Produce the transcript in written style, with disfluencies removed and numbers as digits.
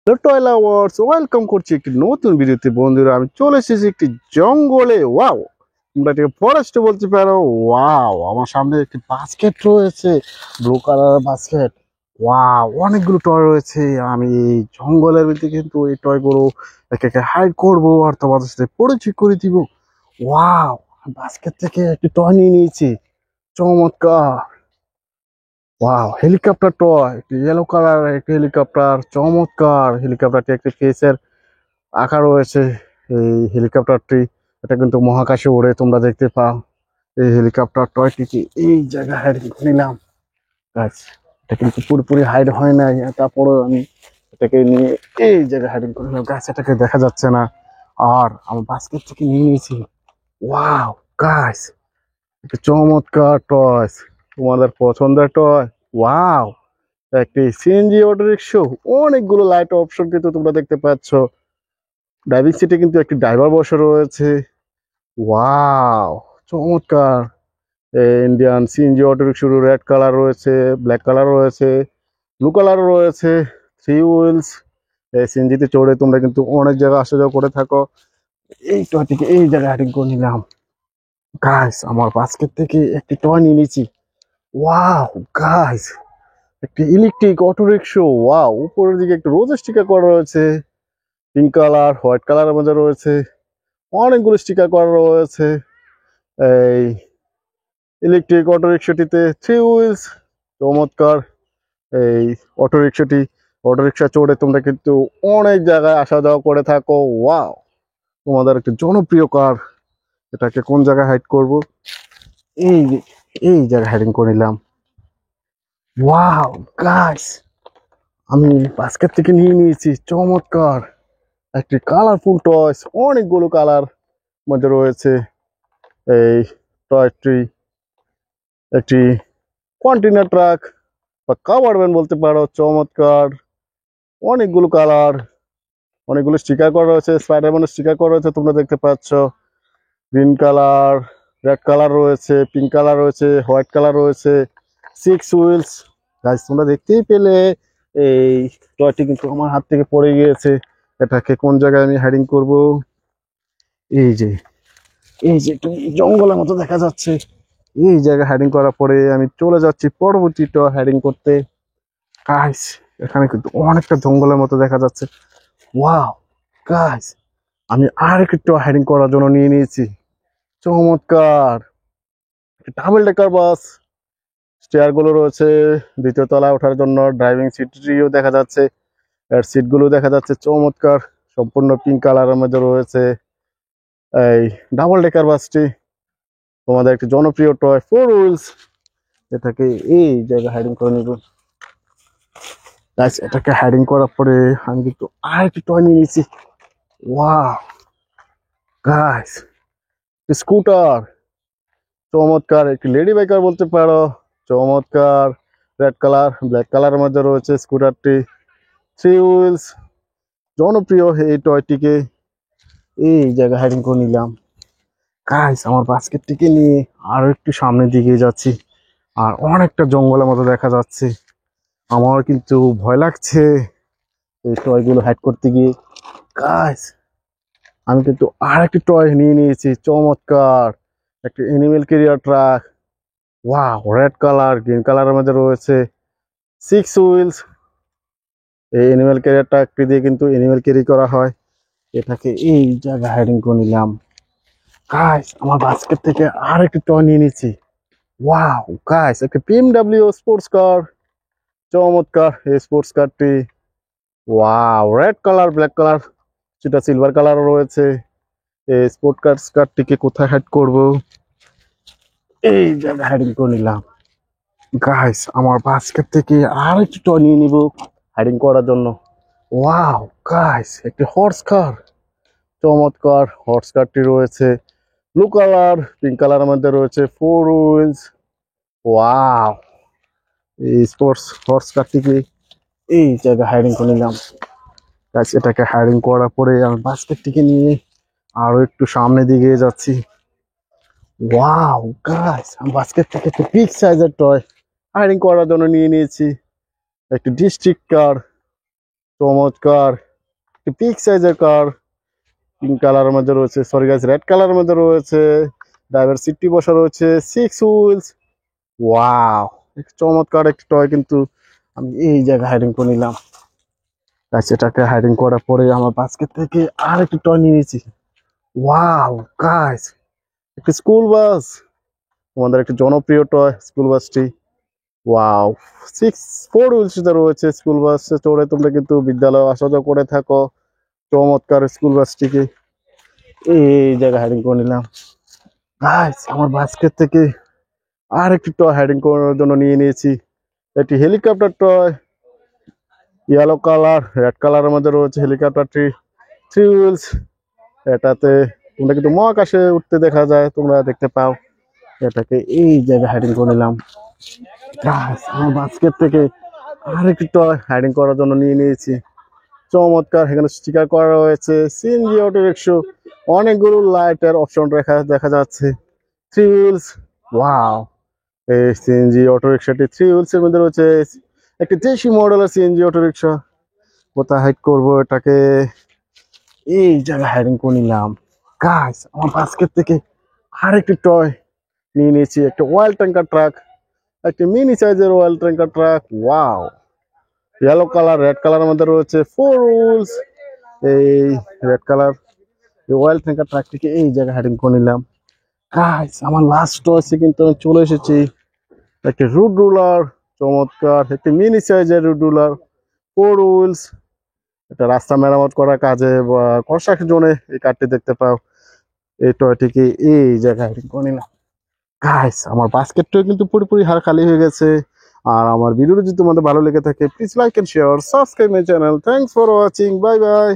Hello toy lovers, welcome করছি একটি নতুন ভিডিওতে। বন্ধুরা, আমি চলে এসেছি একটি জঙ্গলে। ওয়াও, তোমরা এটাকে ফরেস্টে বলতে পারো। ওয়াও, আমার সামনে একটি বাস্কেট রয়েছে, ব্লু কালার বাস্কেট। ওয়াও, অনেকগুলো টয় রয়েছে। আমি এই জঙ্গলের ভিতরে কিন্তু এই টয়গুলো একে একে হাইড করবো আর তোমাদের সাথে পরিচয় করে দিব। ওয়াও, বাস্কেট থেকে একটি টয় নিয়ে নিয়েছি। চমৎকার। ওয়াও, হেলিকপ্টার টয়, একটি ইয়েলো কালার একটি হেলিকপ্টার। চমৎকার হেলিকপ্টারটি একটি ফেসের আঁকা রয়েছে। এই হেলিকপ্টারটি এটা কিন্তু মহাকাশে ওড়ে, তোমরা দেখতে পাও। এই হেলিকপ্টার টয়টিকে এই জায়গায় হাইড নিলাম। গাছ, এটা কিন্তু পুরোপুরি হাইড হয় নাই, তারপরে আমি এটাকে নিয়ে এই জায়গায় হাইডিং করে নিলাম। গাছ, এটাকে দেখা যাচ্ছে না। আর আমার বাস্কেট থেকে নিয়ে নিয়েছি। ওয়াও গাছ, একটা চমৎকার টয়, তোমাদের পছন্দের টয়। ওয়াও, একটি সিএনজি অটো রিক্সা, অনেকগুলো লাইট অপশন কিন্তু তোমরা দেখতে পাচ্ছ। ড্রাইভিং সিটে কিন্তু একটি ড্রাইভার বসে রয়েছে। ওয়াও, চমৎকার। Indian CNG auto rickshaw red colour রয়েছে, ব্ল্যাক কালার রয়েছে, ব্লু কালার রয়েছে। Three wheels. এই সিএনজিতে চড়ে তোমরা কিন্তু অনেক জায়গায় আসা যাওয়া করে থাকো। এই টয়টিকে এই জায়গায় হাইডিং করে নিলাম। গাইস, আমার বাস্কেট থেকে একটি টয় নিয়ে নিয়েছি। ওয়াও গাইস, একটি ইলেকট্রিক অটো রিক্সা। ওয়াও, উপরের দিকে একটু রোজ স্টিকার করা রয়েছে, পিঙ্ক কালার হোয়াইট কালারের মধ্যে রয়েছে। অনেকগুলো স্টিকার করা রয়েছে। এই ইলেকট্রিক অটো রিক্সাটিতে থ্রি হুইলস। চমৎকার। এই অটো রিক্সা চড়ে তোমরা কিন্তু অনেক জায়গায় আসা যাওয়া করে থাকো। ওয়াও, তোমাদের একটা জনপ্রিয় কার। এটাকে কোন জায়গায় হাইড করব? এই এই জায়গায় হাইডিং করে নিলাম। ওয়াও গাইস, আমি বাস্কেট থেকে নিয়ে নিয়েছি চমৎকার একটি কালারফুল টয়স। অনেকগুলো কালার মধ্যে রয়েছে। এই টয়টি একটি কন্টেনার ট্রাক বা কাভার ভ্যান বলতে পারো। চমৎকার, অনেকগুলো কালার, অনেকগুলো স্টিকার করা রয়েছে। স্পাইডারম্যানের স্টিকার করা রয়েছে, তোমরা দেখতে পাচ্ছ। গ্রিন কালার, রেড কালার রয়েছে, পিঙ্ক কালার রয়েছে, হোয়াইট কালার রয়েছে। Six wheels. গাইস, তোমরা দেখতেই পেলে এই টয়টি কিন্তু আমার হাত থেকে পড়ে গিয়েছে। এটাকে কোন জায়গায় আমি হাইডিং করব? এই যে এই যে একটু জঙ্গলের মতো দেখা যাচ্ছে, এই জায়গায় হাইডিং করার পরে আমি চলে যাচ্ছি পরবর্তী টয় হাইডিং করতে। গাইস, এখানে কিন্তু অনেকটা জঙ্গলের মতো দেখা যাচ্ছে। ওয়াও গাইস, আমি আর একটু হাইডিং করার জন্য নিয়ে নিয়েছি। চমৎকার, ডাবল ডেকার বাস। স্টেয়ার গুলো রয়েছে দ্বিতীয় তলায় ওঠার জন্য। ড্রাইভিং সিটটিও দেখা যাচ্ছে, এর সিট গুলো দেখা যাচ্ছে। চমৎকার, সম্পূর্ণ পিঙ্ক কালারের মধ্যে রয়েছে এই ডাবল ডেকার বাসটি। তোমাদের একটি জনপ্রিয় টয় ফোর হুইলস। এটাকে এই জায়গায় হাইডিং করে নিব। গাইস, এটাকে হাইডিং করার পরে আমি কিন্তু আর একটি টয় নিয়ে নিয়েছি। Wow guys, scooter. চমৎকার, একটি লেডি বাইকার বলতে পারো। চমৎকার, রেড কালার ব্ল্যাক কালারের মধ্যে রয়েছে স্কুটারটি। থ্রি হুইলস, জনপ্রিয় এই টয়টিকে এই জায়গায় হাইডিং করে নিলাম। গাইস, আমার বাস্কেটটিকে নিয়ে আরো একটু সামনের দিকে যাচ্ছি। আর অনেকটা জঙ্গলের মতো দেখা যাচ্ছে। আমার কিন্তু ভয় লাগছে এই টয়গুলো হাইড করতে গিয়ে। গাইস, আমি কিন্তু আর একটি টয় নিয়ে নিয়েছি। চমৎকার, একটি animal carrier truck. Wow, red colour green কালারের মধ্যে রয়েছে। Six wheels. এই এনিমেল ক্যারিয়ার ট্রাকটি দিয়ে কিন্তু এনিমেল ক্যারি করা হয়। এটাকে এই জায়গায় হাইডিং করে নিলাম। গাইস, আমার বাস্কেট থেকে আর একটি টয় নিয়ে নিয়েছি। ওয়াও গাইস, একটা বিএমডব্লিউ স্পোর্টস কার। চমৎকার এই স্পোর্টস কারটি। Wow, red colour black colour, সেটা সিলভার কালার রয়েছে। এই স্পোর্ট কারটিকে কোথায় হাইড করব? এই জায়গায় হাইডিং করে নিলাম। গাইস, আমার বাস্কেট থেকে আর একটু টয় নিয়ে নিব হাইডিং করার জন্য। ওয়াও গাইস, একটি হর্স কার। চমৎকার, হর্স কারটি রয়েছে ব্লু কালার পিঙ্ক কালারের মধ্যে রয়েছে। Four wheels. ওয়াও, এই স্পোর্টস হর্স কারটিকে এই জায়গায় হাইডিং করে নিলাম। গাইস, এটাকে হাইডিং করার পরে আমি বাস্কেটটিকে নিয়ে আরো একটু সামনের দিকে যাচ্ছি। ওয়াও গাইস, আমি বাস্কেট থেকে একটু বিগ সাইজের টয় হাইডিং করার জন্য নিয়ে নিয়েছি। একটি ডিস্ট্রিক্ট কার। চমৎকার পিক সাইজের কার, পিঙ্ক কালারের মধ্যে রয়েছে, সরি গাইস রেড কালারের মধ্যে রয়েছে। ড্রাইভার সিটটি বসা রয়েছে, 6 হুইলস। ওয়াও, চমৎকার একটি টয় কিন্তু আমি এই জায়গায় হাইডিং করে নিলাম। গাইস এটাকে হাইডিং করার পরে আমার বাস্কেট থেকে আর একটি টয় নিয়ে নিয়েছি। ওয়াও গাইস, একটি স্কুল বাস, আমাদের একটি জনপ্রিয় টয় স্কুল বাসটি। ওয়াও, 4 হুইলস রয়েছে স্কুল বাসে চড়ে তোমরা কিন্তু বিদ্যালয়ে আসা যাওয়া করে থাকো। চমৎকার স্কুল বাসটিকে এই জায়গায় হাইডিং করে নিলাম। গাইস আমার বাস্কেট থেকে আর একটি টয় হাইডিং করার জন্য নিয়ে নিয়েছি। একটি helicopter toy, yellow colour red কালারের মধ্যে রয়েছে হেলিকপ্টারটি, 3 হুইলস। এটাতে তোমরা কিন্তু মহাকাশে উঠতে দেখা যায়, তোমরা দেখতে পাও। এটাকে এই জায়গায় হাইডিং করে নিলাম। গাইস আমার বাস্কেট থেকে আর একটি টয় হাইডিং করার জন্য নিয়ে নিয়েছি। চমৎকার, এখানে স্টিকার করা রয়েছে সিএনজি অটো রিক্সা, অনেকগুলো লাইটের অপশন দেখা যাচ্ছে। 3 হুইলস, ওয়াও, এই সিএনজি অটো রিক্সাটি 3 হুইলস এর মধ্যে রয়েছে। একটি দেশি মডেলের সিএনজি অটো রিক্সা। কোথায় হাইড করবো এটাকে, এই জায়গায় হাইডিং করে নিলাম। গাইস আমার বাস্কেট থেকে আরেকটি টয় নিয়ে নিয়েছি, একটা অয়েল ট্যাঙ্কার ট্রাক, একটি মিনি সাইজের oil tanker truck. Wow, yellow colour red কালারের মধ্যে রয়েছে, 4 হুইলস। এই রেড কালার অয়েল ট্যাঙ্কার ট্রাকটিকে এই জায়গায় হাইডিং করে নিলাম। গাইস আমার লাস্ট টয়সে কিন্তু আমি চলে এসেছি, একটি রুট রুলার। চমৎকার, একটি মিনি সাইজের রুট রুলার, 4 হুইলস। এটা রাস্তা মেরামত করার কাজে বা কনস্ট্রাকশন জোনে এই কারটি দেখতে পাও। এই টয়টিকে এই জায়গায় হাইডিং করে নিলাম। গাইস আমার বাস্কেটটাও কিন্তু পুরোপুরি হার খালি হয়ে গেছে। আর আমার ভিডিওটি যদি তোমাদের ভালো লেগে থাকে please like and share, subscribe my channel. Thanks for watching, bye by.